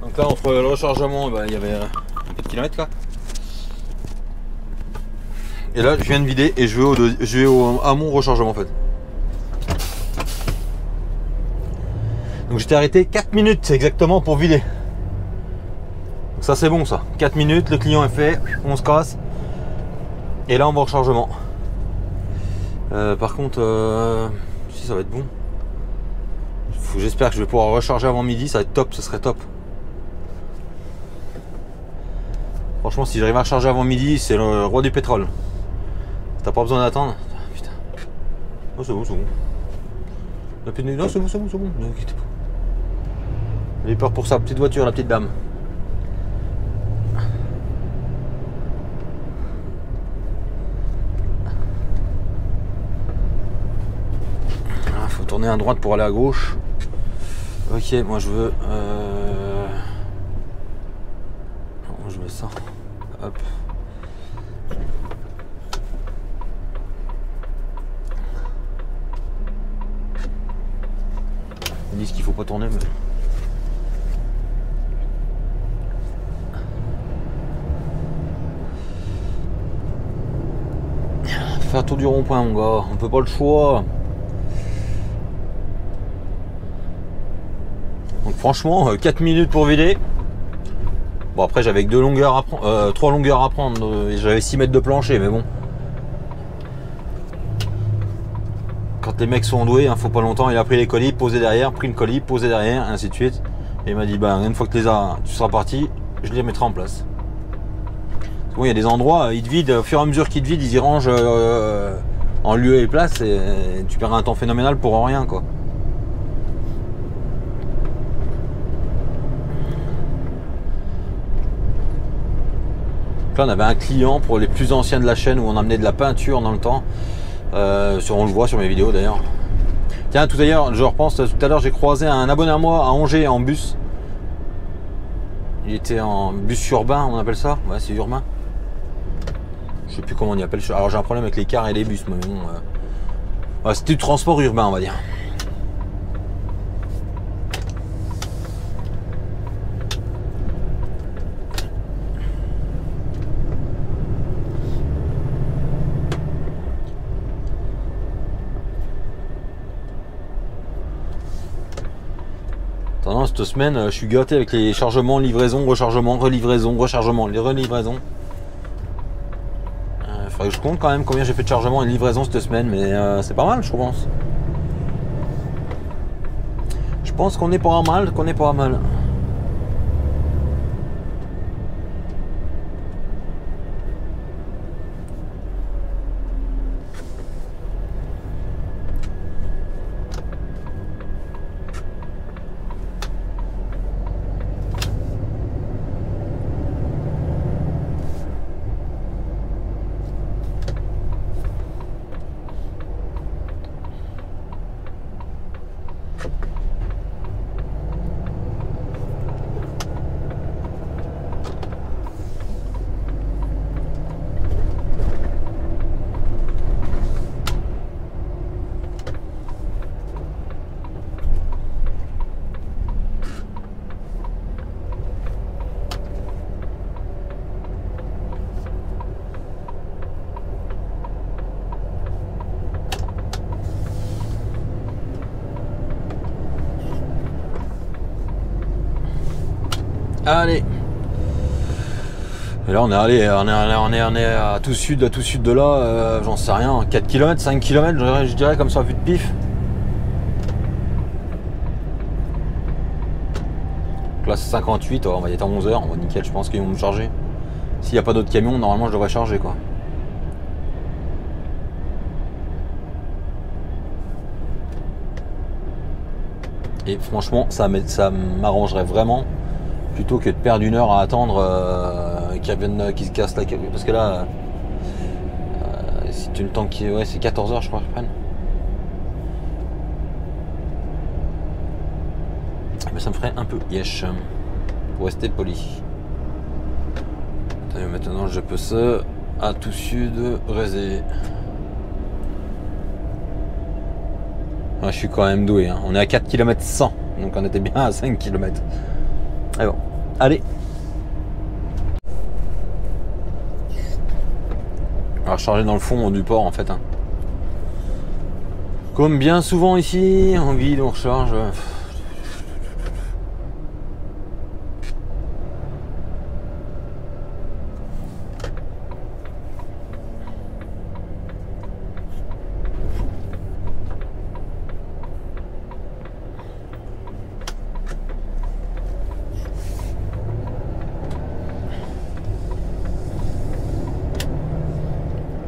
Donc là entre le rechargement, il y avait un peu de kilomètres là. Et là je viens de vider et je vais à mon rechargement en fait. Donc j'étais arrêté 4 minutes exactement pour vider. Donc ça c'est bon ça. 4 minutes, le client est fait, on se casse. Et là on va au rechargement. Par contre, si ça va être bon. J'espère que je vais pouvoir recharger avant midi, ça va être top, ce serait top. Franchement si j'arrive à recharger avant midi, c'est le roi du pétrole. T'as pas besoin d'attendre. Putain. Oh c'est bon, c'est bon. Non c'est bon, c'est bon, c'est bon. Ne quittez pas. Elle a eu peur pour sa petite voiture, la petite dame. Ah, faut tourner à droite pour aller à gauche. Ok, moi je veux... Non, je veux ça. Hop. Ils disent qu'il faut pas tourner, mais... Faire tour du rond-point, mon gars. On peut pas le choix. Donc franchement, 4 minutes pour vider. Bon après j'avais que 3 longueurs à prendre. Et j'avais 6 mètres de plancher, mais bon. Quand les mecs sont doués, faut pas longtemps, il a pris les colis, posé derrière, pris le colis, posé derrière, et ainsi de suite. Et il m'a dit, une fois que tu seras parti, je les mettrai en place. Bon, il y a des endroits, ils te vident, au fur et à mesure qu'ils te vident, ils y rangent en lieu et place, et tu perds un temps phénoménal pour rien, quoi. Là, on avait un client pour les plus anciens de la chaîne où on amenait de la peinture dans le temps. On le voit sur mes vidéos d'ailleurs. Tiens, tout à l'heure, j'ai croisé un abonné à moi à Angers en bus. Il était en bus urbain, on appelle ça. Ouais, c'est urbain. Je sais plus comment on y appelle. Alors j'ai un problème avec les cars et les bus, mais bon. Ouais, c'était du transport urbain, on va dire. Cette semaine, je suis gâté avec les chargements, livraison, rechargement, relivraison, rechargement, les relivraisons. Faudrait que je compte quand même combien j'ai fait de chargement et de livraison cette semaine, mais c'est pas mal, je pense. Je pense qu'on est pas mal, Allez. Et là on est à tout sud de là, j'en sais rien, 4 km, 5 km, je dirais comme ça, vue de pif. Donc là c'est 58, on va y être à 11h, on va nickel, je pense qu'ils vont me charger. S'il n'y a pas d'autres camions, normalement je devrais charger quoi. Et franchement ça m'arrangerait vraiment. Plutôt que de perdre 1 heure à attendre qu'ils se cassent la gueule. Parce que là, c'est une temps qui. Ouais, c'est 14 heures, je crois, qu'ils prennent. Mais ça me ferait un peu yesh. Pour rester poli. Et maintenant, je peux ça à tout sud, Rézé. Je suis quand même doué. Hein. On est à 4 km 100. Donc on était bien à 5 km. Et bon. Allez. On va recharger dans le fond du port en fait. Hein. Comme bien souvent ici, en ville on recharge.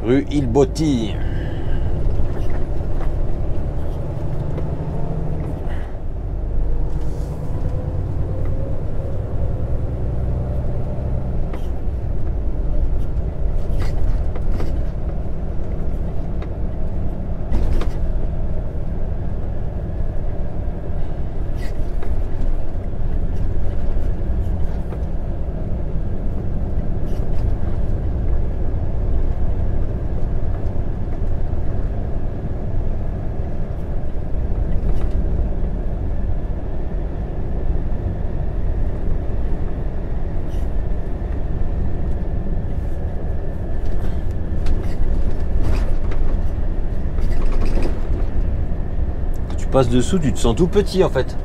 Rue Il-Botti. Passes dessous, tu te sens tout petit en fait.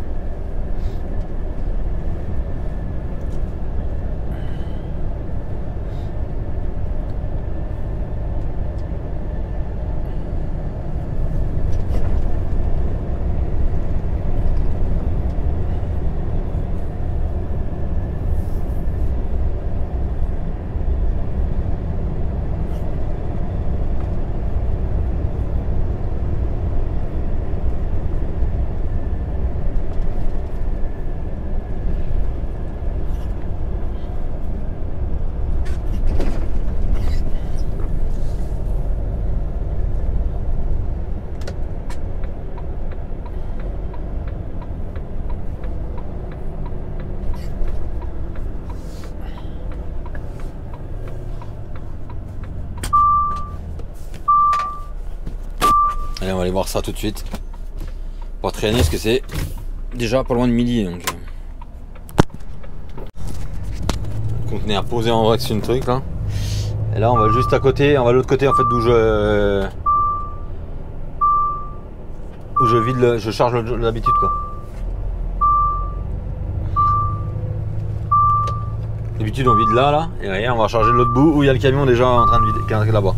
Allez, on va aller voir ça tout de suite. Pas traîner parce que c'est déjà pas loin de midi. Donc le conteneur posé en vrac sur une truc là. Et là on va juste à côté, on va de l'autre côté en fait d'où je vide je charge l'habitude quoi. D'habitude on vide là et rien, on va charger de l'autre bout où il y a le camion déjà en train de vider qui est là-bas.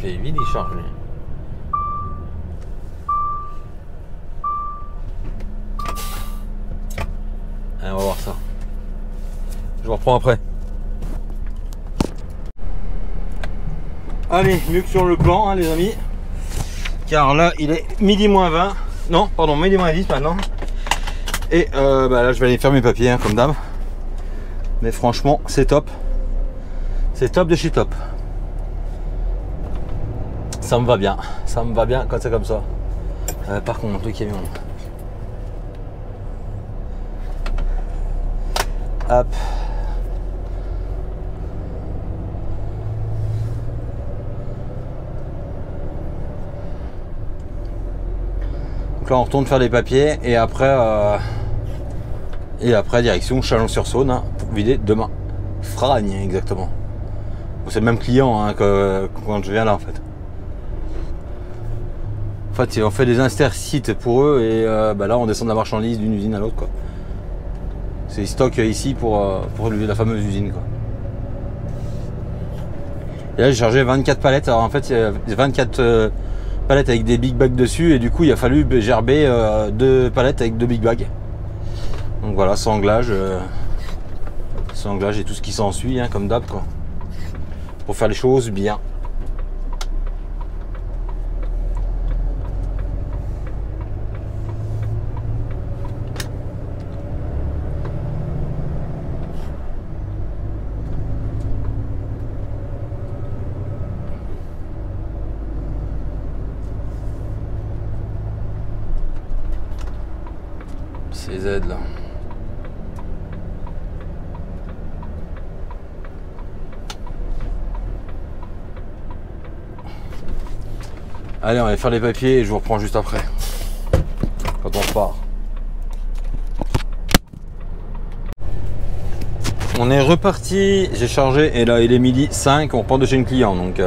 Il fait vide, il charge lui. Allez, on va voir ça. Je vous reprends après. Allez, mieux que sur le plan, hein, les amis. Car là, il est midi moins 20. Non, pardon, midi moins 10 maintenant. Et là, je vais aller faire mes papiers, hein, comme d'hab. Mais franchement, c'est top. C'est top de chez top. Ça me va bien quand c'est comme ça. Par contre, le camion. Hop. Donc là, on retourne faire les papiers et après direction Chalon-sur-Saône hein, pour vider demain. Fragne exactement. Bon, c'est le même client hein, que quand je viens là en fait. En fait, on fait des intersites pour eux et là on descend de la marchandise d'une usine à l'autre quoi. C'est stock ici pour la fameuse usine quoi. Et là j'ai chargé 24 palettes. Alors en fait il y a 24 palettes avec des big bags dessus et du coup il a fallu gerber 2 palettes avec 2 big bags. Donc voilà, sanglage et tout ce qui s'ensuit hein, comme d'hab quoi. Pour faire les choses bien. CZ là. Allez, on va faire les papiers et je vous reprends juste après. Quand on repart. On est reparti, j'ai chargé et là il est midi 5, on repart de chez une client. Donc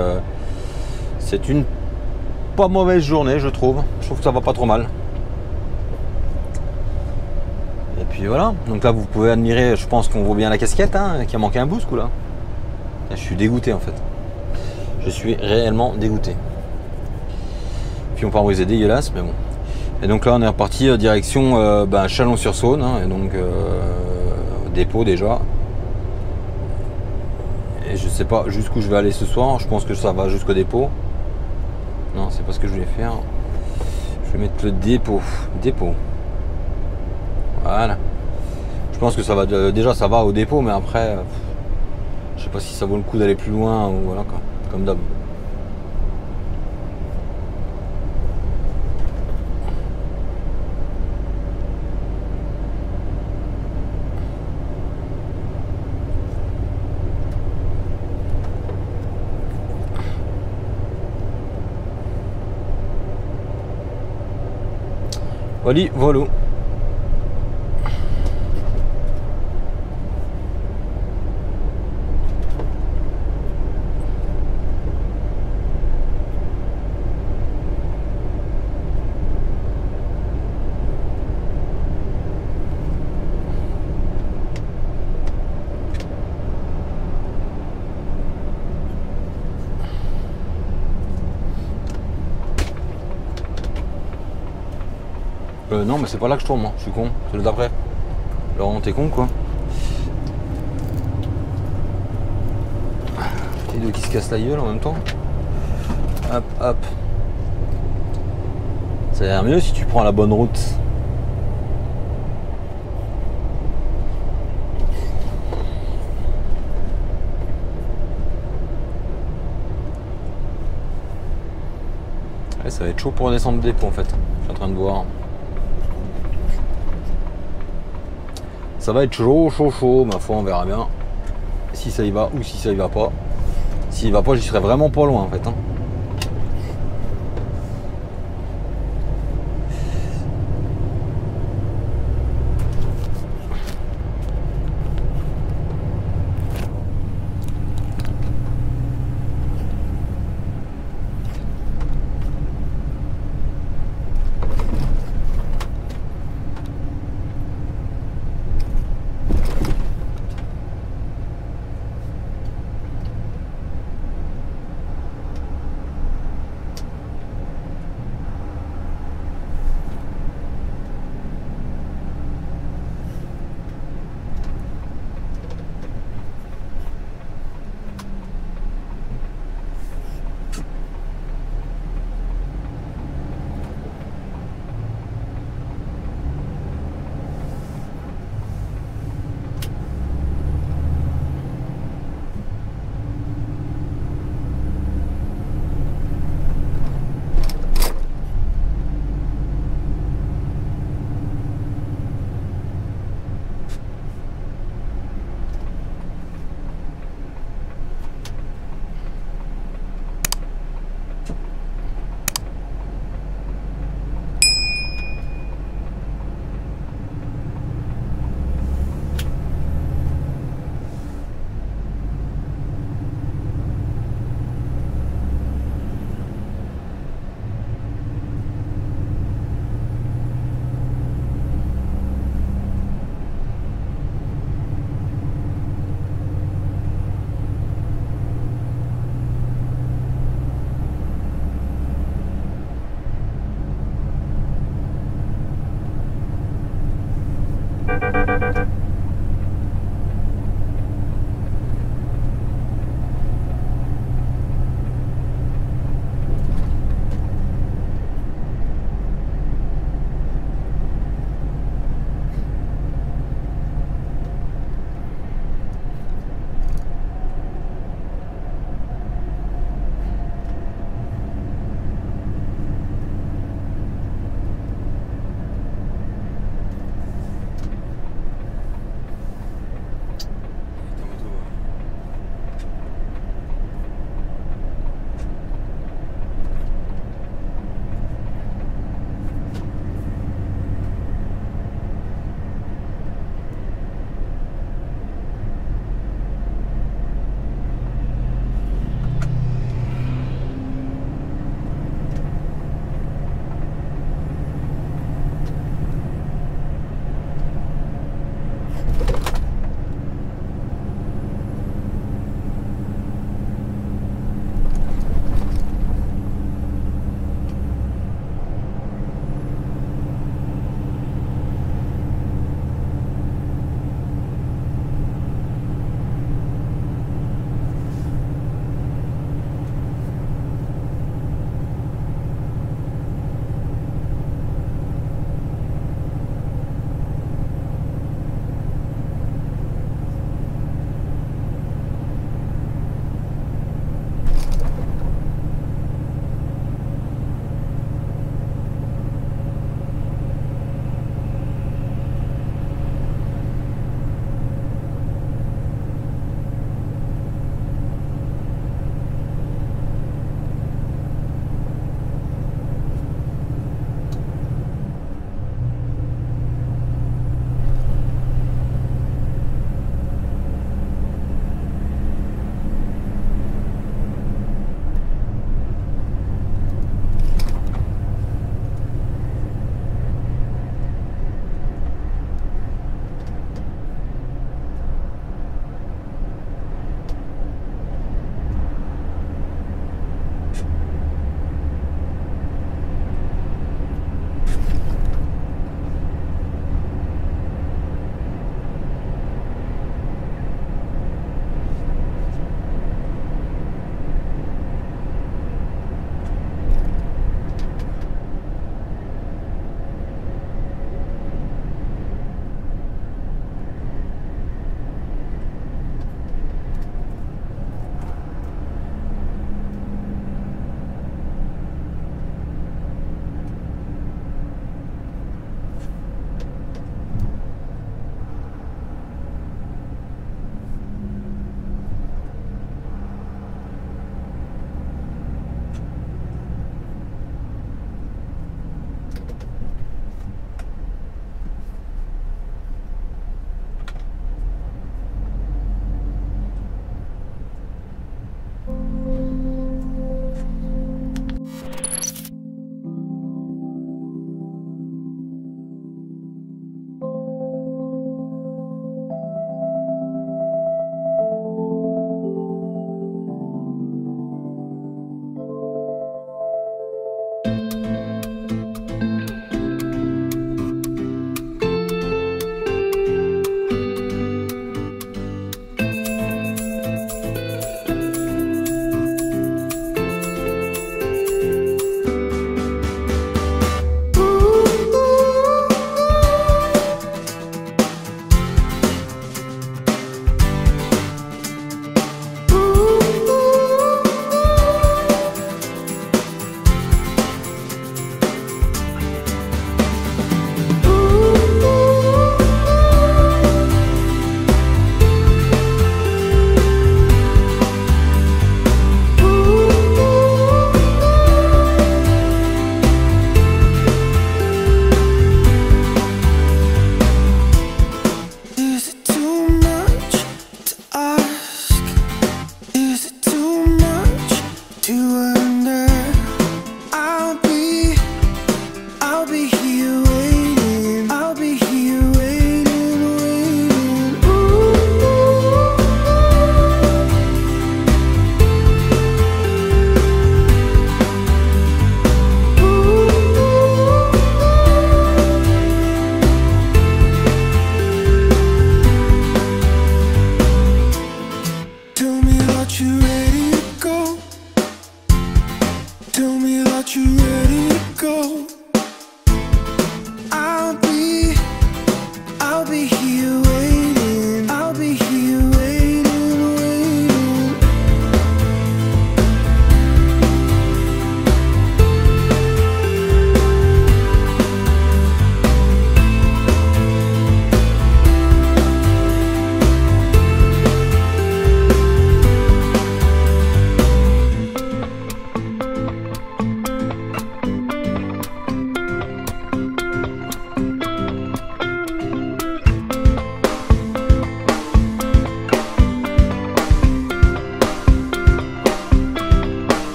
c'est une pas mauvaise journée je trouve. Je trouve que ça va pas trop mal. Et puis voilà, donc là vous pouvez admirer, je pense qu'on voit bien la casquette hein, qui a manqué un bout ce coup là. Je suis dégoûté en fait. Je suis réellement dégoûté. Puis on part brisé dégueulasse mais bon. Et donc là on est reparti direction Chalon-sur-Saône hein, et donc dépôt déjà. Et je sais pas jusqu'où je vais aller ce soir, je pense que ça va jusqu'au dépôt. Non, c'est pas ce que je voulais faire. Je vais mettre le dépôt. Dépôt. Voilà. Je pense que ça va déjà ça va au dépôt, mais après je sais pas si ça vaut le coup d'aller plus loin ou voilà quoi. Comme d'hab. Voilà, voilà. Non mais c'est pas là que je tourne moi, je suis con, c'est le d'après. Laurent t'es con quoi. Les deux qui se cassent la gueule en même temps. Hop hop. Ça a l'air mieux si tu prends la bonne route. Ouais, ça va être chaud pour descendre le dépôt en fait. Je suis en train de voir. Ça va être chaud, ma foi, on verra bien si ça y va ou si ça y va pas. S'il y va pas, j'y serai vraiment pas loin en fait. Hein.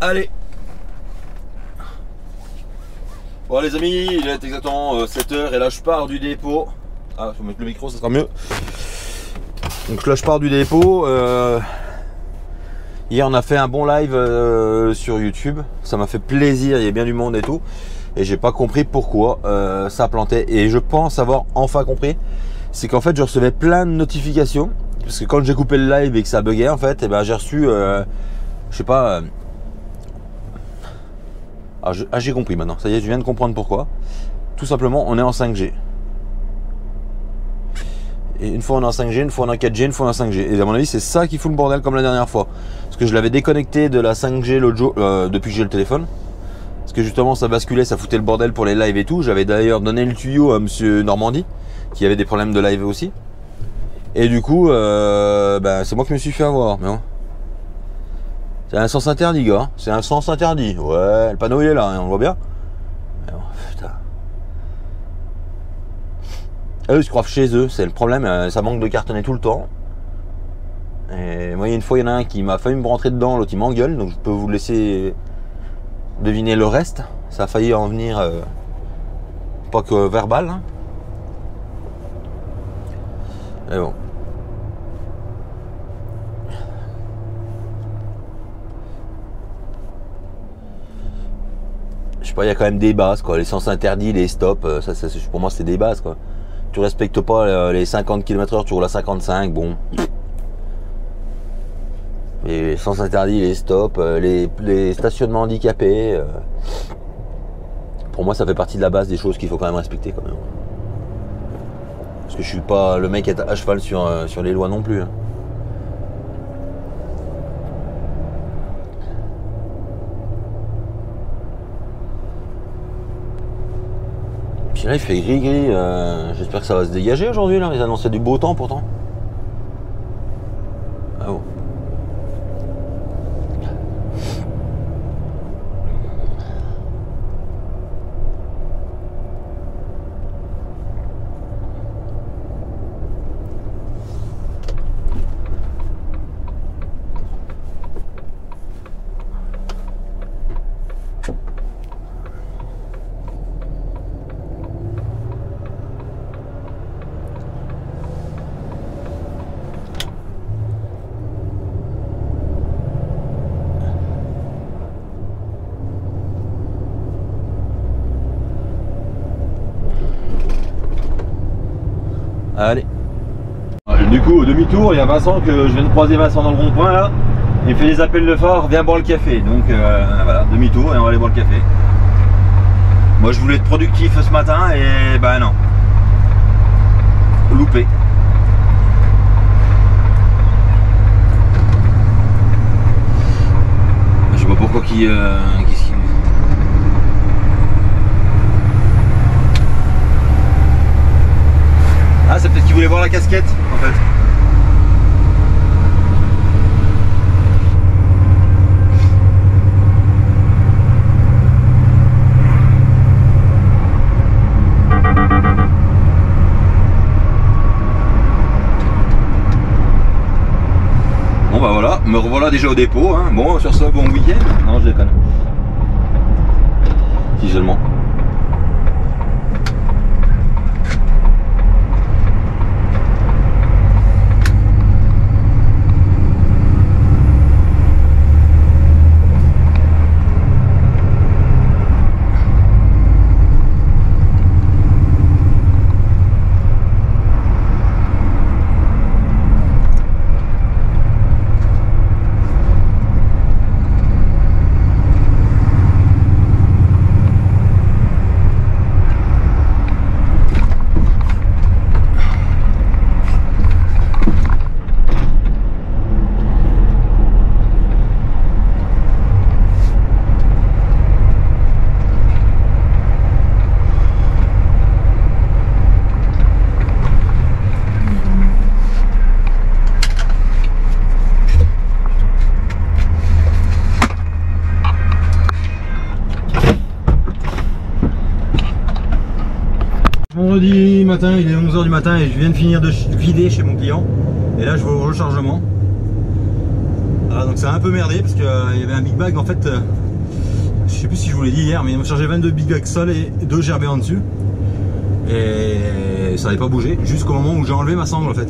Allez. Bon les amis, il est exactement 7h et là je pars du dépôt. Ah, je vais mettre le micro, ça sera mieux. Donc là je pars du dépôt. Hier on a fait un bon live sur YouTube. Ça m'a fait plaisir, il y a bien du monde et tout. Et j'ai pas compris pourquoi ça plantait. Et je pense avoir enfin compris. C'est qu'en fait je recevais plein de notifications. Parce que quand j'ai coupé le live et que ça buguait en fait, et ben j'ai reçu, je sais pas. J'ai compris maintenant. Ça y est, je viens de comprendre pourquoi. Tout simplement, on est en 5G. Et une fois on est en 5G, une fois on est en 4G, une fois on est en 5G. Et à mon avis, c'est ça qui fout le bordel comme la dernière fois. Parce que je l'avais déconnecté de la 5G l'autre jour, depuis que j'ai le téléphone. Parce que justement, ça basculait, ça foutait le bordel pour les lives et tout. J'avais d'ailleurs donné le tuyau à monsieur Normandie, qui avait des problèmes de live aussi. Et du coup, c'est moi qui me suis fait avoir. Mais bon. C'est un sens interdit, gars. C'est un sens interdit. Ouais, le panneau il est là, hein, on le voit bien. Mais bon, putain. Eux, ils se croient chez eux, c'est le problème. Ça manque de cartonner tout le temps. Et moi, une fois, il y en a un qui m'a failli me rentrer dedans, l'autre il m'engueule. Donc je peux vous laisser deviner le reste. Ça a failli en venir pas que verbal. Hein. Mais bon. Je sais pas, il y a quand même des bases quoi, les sens interdits, les stops, ça pour moi c'est des bases quoi. Tu respectes pas les 50 km/h, tu roules à 55, bon. Les sens interdits, les stops, les stationnements handicapés, pour moi ça fait partie de la base des choses qu'il faut quand même respecter quand même. Parce que je suis pas le mec à cheval sur les lois non plus. Hein. Là il fait gris-gris, j'espère que ça va se dégager aujourd'hui là, ils annonçaient du beau temps pourtant. Ah bon. Allez. Du coup, au demi-tour, il y a Vincent que je viens de croiser Vincent dans le rond-point là. Il fait des appels de phare, viens boire le café. Donc voilà, demi-tour et on va aller boire le café. Moi je voulais être productif ce matin et ben non. Loupé. Je sais pas pourquoi qu'est-ce qu'il... Ah, c'est peut-être qu'il voulait voir la casquette en fait. Bon bah voilà, me revoilà déjà au dépôt. Hein. Bon, sur ce, bon week-end. Non, je déconne. Si seulement. Vendredi matin, il est 11 h du matin et je viens de finir de vider chez mon client. Et là je vais au rechargement. Voilà, donc ça a un peu merdé parce qu'il y avait un big bag en fait. Je sais plus si je vous l'ai dit hier, mais ils m'ont chargé 22 big bags sol et 2 gerbés en dessus. Et ça n'avait pas bougé jusqu'au moment où j'ai enlevé ma sangle en fait.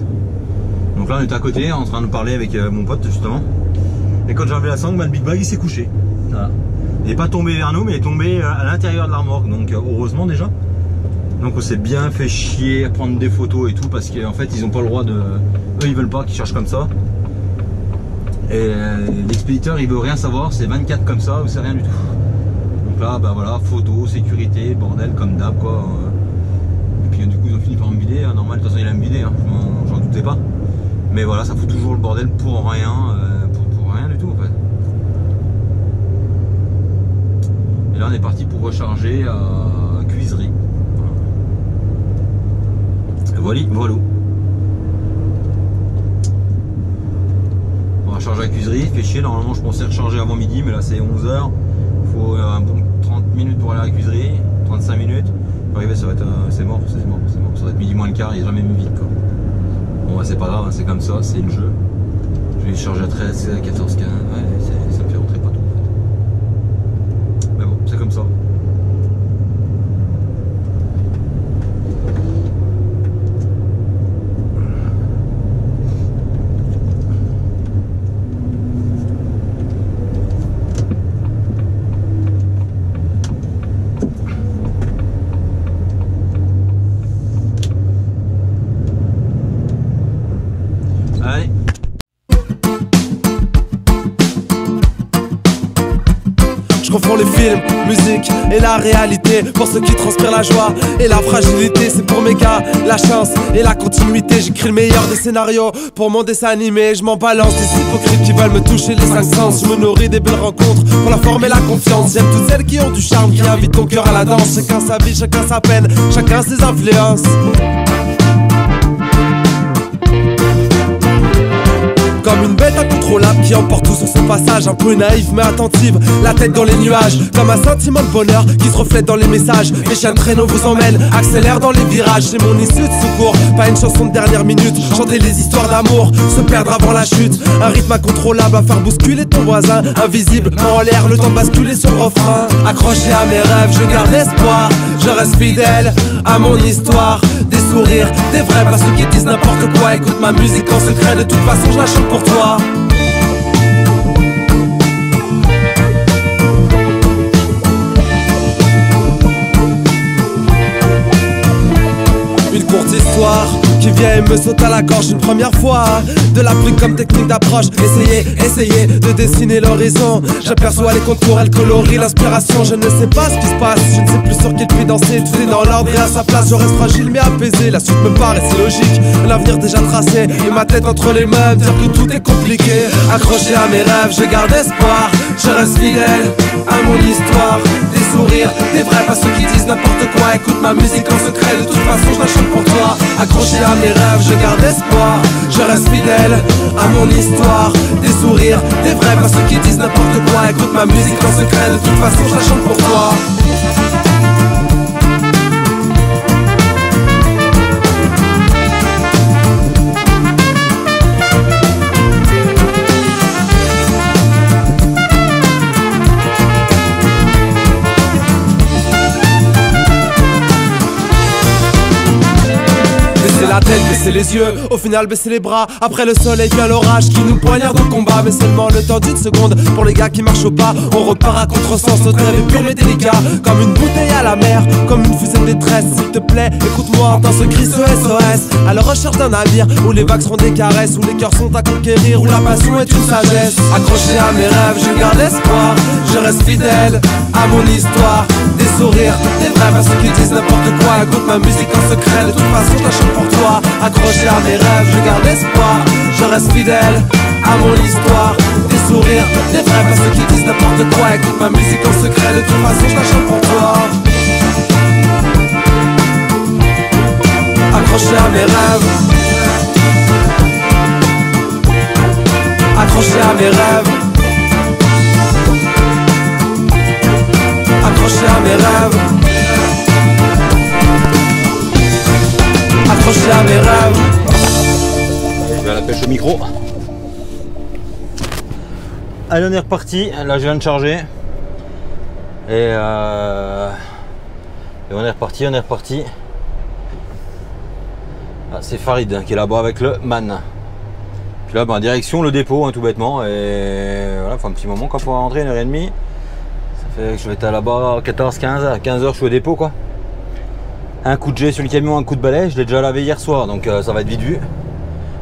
Donc là on était à côté en train de parler avec mon pote justement. Et quand j'ai enlevé la sangle, le big bag il s'est couché. Voilà. Il n'est pas tombé vers nous, mais il est tombé à l'intérieur de la remorque. Donc heureusement déjà. Donc on s'est bien fait chier à prendre des photos et tout parce qu'en fait ils n'ont pas le droit de. Eux ils veulent pas qu'ils cherchent comme ça. Et l'expéditeur il veut rien savoir, c'est 24 comme ça ou c'est rien du tout. Donc là bah voilà, photo, sécurité, bordel comme d'hab quoi. Et puis du coup ils ont fini par me vider, hein. Normal de toute façon il a me vider, hein. J'en doutais pas. Mais voilà, ça fout toujours le bordel pour rien, pour rien du tout en fait. Et là on est parti pour recharger à Cuisery. Voilà, voilà. On va charger à Cuisery, fait chier, normalement je pensais recharger avant midi, mais là c'est 11 h. Il faut un bon 30 minutes pour aller à Cuisery, 35 minutes. Pour arriver ça va être, c'est mort, ça va être midi moins le quart, il n'y a jamais mis vite quoi. Bon bah, c'est pas grave, c'est comme ça, c'est le jeu. Je vais charger à 13, 14, 15, ouais, ça me fait rentrer pas tout en fait. Mais bon, c'est comme ça. Je confonds les films, musique et la réalité. Pour ceux qui transpirent la joie et la fragilité, c'est pour mes gars, la chance et la continuité. J'écris le meilleur des scénarios pour mon dessin animé. Je m'en balance des hypocrites qui veulent me toucher les 5 sens. Je me nourris des belles rencontres pour la forme et la confiance. J'aime toutes celles qui ont du charme, qui invitent ton cœur à la danse. Chacun sa vie, chacun sa peine, chacun ses influences. Comme une bête incontrôlable qui emporte tout sur son passage. Un peu naïve mais attentive, la tête dans les nuages. Comme un sentiment de bonheur qui se reflète dans les messages. Les chiens de traîneau vous emmènent, accélère dans les virages. C'est mon issue de secours, pas une chanson de dernière minute. Chanter les histoires d'amour, se perdre avant la chute. Un rythme incontrôlable à faire bousculer ton voisin. Invisible, en l'air, le temps de basculer sur le refrain. Accroché à mes rêves, je garde espoir. Je reste fidèle à mon histoire. Des sourires, des vrais, pas ceux qui disent n'importe quoi. Écoute ma musique en secret, de toute façon je la chante pour toi. Une courte histoire qui vient et me saute à la gorge une première fois. De la pluie comme technique d'approche. Essayez de dessiner l'horizon. J'aperçois les contours, elle colorie l'inspiration. Je ne sais pas ce qui se passe, je ne sais plus sur quel pied danser. Tout est dans l'ordre et à sa place, je reste fragile mais apaisé. La suite me paraissait logique, l'avenir déjà tracé. Et ma tête entre les mains, dire que tout est compliqué. Accroché à mes rêves, je garde espoir. Je reste fidèle à mon histoire. Des sourires, des vrais, pas ceux qui disent n'importe quoi. Écoute ma musique en secret, de toute façon je la chante pour toi. Accroché à mes rêves, je garde espoir. Je reste fidèle à mon histoire. Des sourires, des vrais, pas ceux qui disent n'importe quoi. Écoute ma musique en secret, de toute façon je la chante pour toi. La tête, baisser les yeux, au final baisser les bras. Après le soleil vient l'orage qui nous poignarde au combat. Mais seulement le temps d'une seconde, pour les gars qui marchent au pas. On repart à contresens, notre rêve est pur mais délicat. Comme une bouteille à la mer, comme une fusée de détresse. S'il te plaît, écoute-moi dans ce cri SOS. À la recherche d'un navire, où les vagues seront des caresses. Où les cœurs sont à conquérir, où la passion est une sagesse. Accroché à mes rêves, je garde espoir. Je reste fidèle à mon histoire. Des sourires, des vrais, pas ceux qui disent n'importe quoi. Écoute ma musique en secret, de toute façon je la chante pour toi. Accroché à mes rêves, je garde espoir. Je reste fidèle à mon histoire. Des sourires, des vrais, pas ceux qui disent n'importe quoi. Écoute ma musique en secret, de toute façon je la chante pour toi. Accroché à mes rêves. Accroché à mes rêves. Accroché à mes rêves. Accroché à mes rêves. Je vais à la pêche au micro. allez, on est reparti. Là, je viens de charger. Et on est reparti, Ah, c'est Farid qui est là-bas avec le man. Puis là, direction le dépôt, hein, tout bêtement. Et voilà, il faut un petit moment quand pour rentrer, 1h30. Ça fait que je vais être là-bas 14, 15, à 15h, je suis au dépôt, quoi. Un coup de jet sur le camion, un coup de balai. Je l'ai déjà lavé hier soir, donc ça va être vite vu.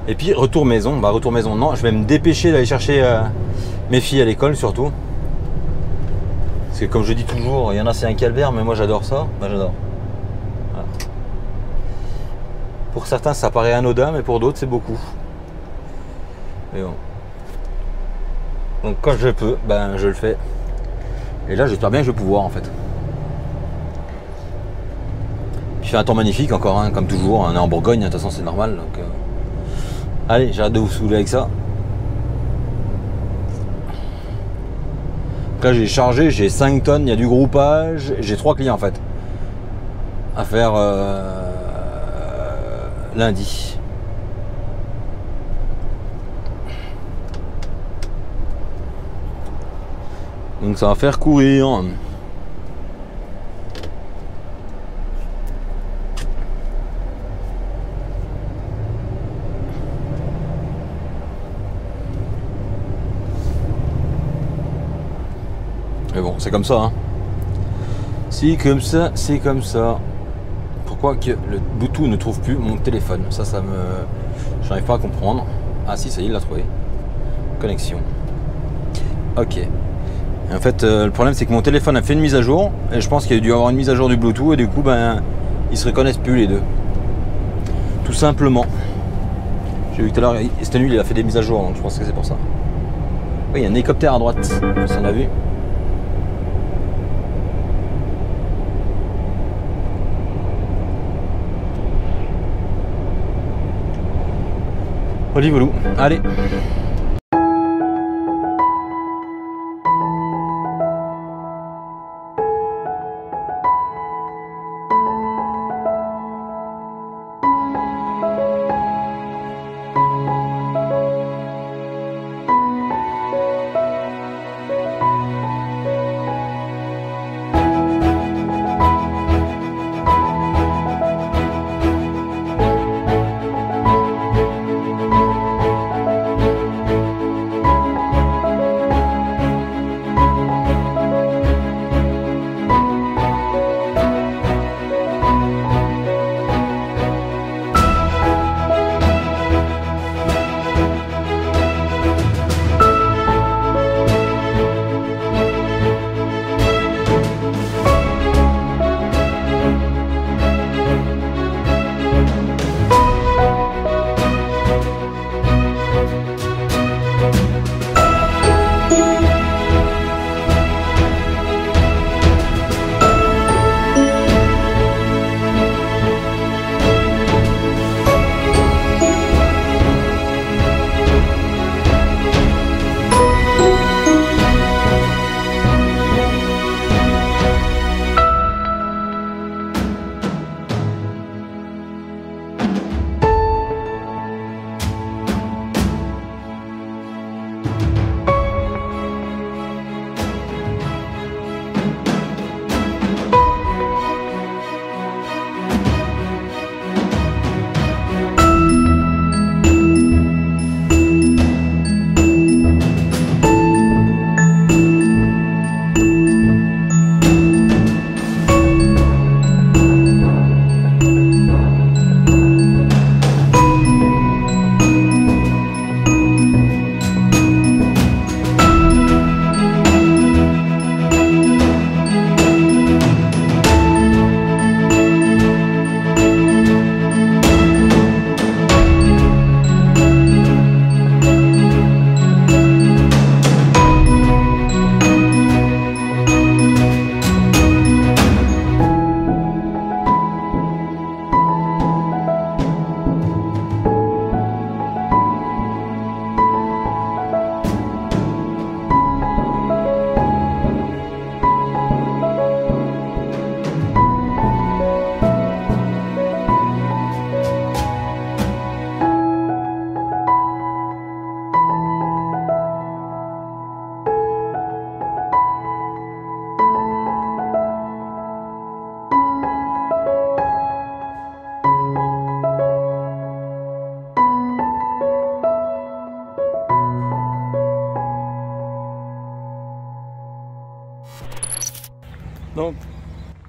Et puis retour maison. Retour maison, non, je vais me dépêcher d'aller chercher mes filles à l'école, surtout. Parce que comme je dis toujours, il y en a c'est un calvaire, mais moi j'adore ça. J'adore. Voilà. Pour certains ça paraît anodin, mais pour d'autres c'est beaucoup. Mais bon. Donc quand je peux, je le fais. Et là j'espère bien que je vais pouvoir en fait. Puis il fait un temps magnifique encore, hein, comme toujours. On est en Bourgogne, de toute façon c'est normal. Donc, allez, j'arrête de vous saouler avec ça. Là j'ai chargé, j'ai 5 tonnes, il y a du groupage, j'ai 3 clients en fait à faire lundi. Donc ça va faire courir. Mais bon, c'est comme ça, hein. C'est comme ça, c'est comme ça. Pourquoi que le Bluetooth ne trouve plus mon téléphone? Ça me... J'arrive pas à comprendre. Ah si, ça y est, il l'a trouvé. Connexion. Ok. Et en fait, le problème, c'est que mon téléphone a fait une mise à jour. Et je pense qu'il a dû avoir une mise à jour du Bluetooth. Et du coup, ils se reconnaissent plus les deux. Tout simplement. J'ai vu tout à l'heure, cette nuit, il a fait des mises à jour. Donc je pense que c'est pour ça. Oui, il y a un hélicoptère à droite. Ça on a vu. Olivolou, allez.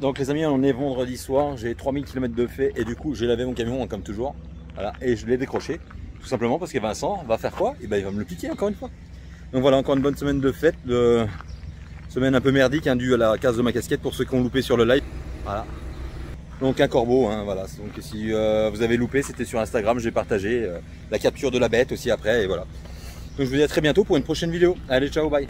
Donc les amis, on est vendredi soir, j'ai 3000 km de fait et du coup j'ai lavé mon camion comme toujours. Voilà, et je l'ai décroché. Tout simplement parce que Vincent va faire quoi? Et ben il va me le piquer encore une fois. Donc voilà, encore une bonne semaine de fête, semaine un peu merdique, hein, due à la casse de ma casquette pour ceux qui ont loupé sur le live. Voilà. Donc un corbeau, hein, voilà. Donc si vous avez loupé, c'était sur Instagram, j'ai partagé la capture de la bête aussi après, et voilà. Donc je vous dis à très bientôt pour une prochaine vidéo. Allez, ciao, bye.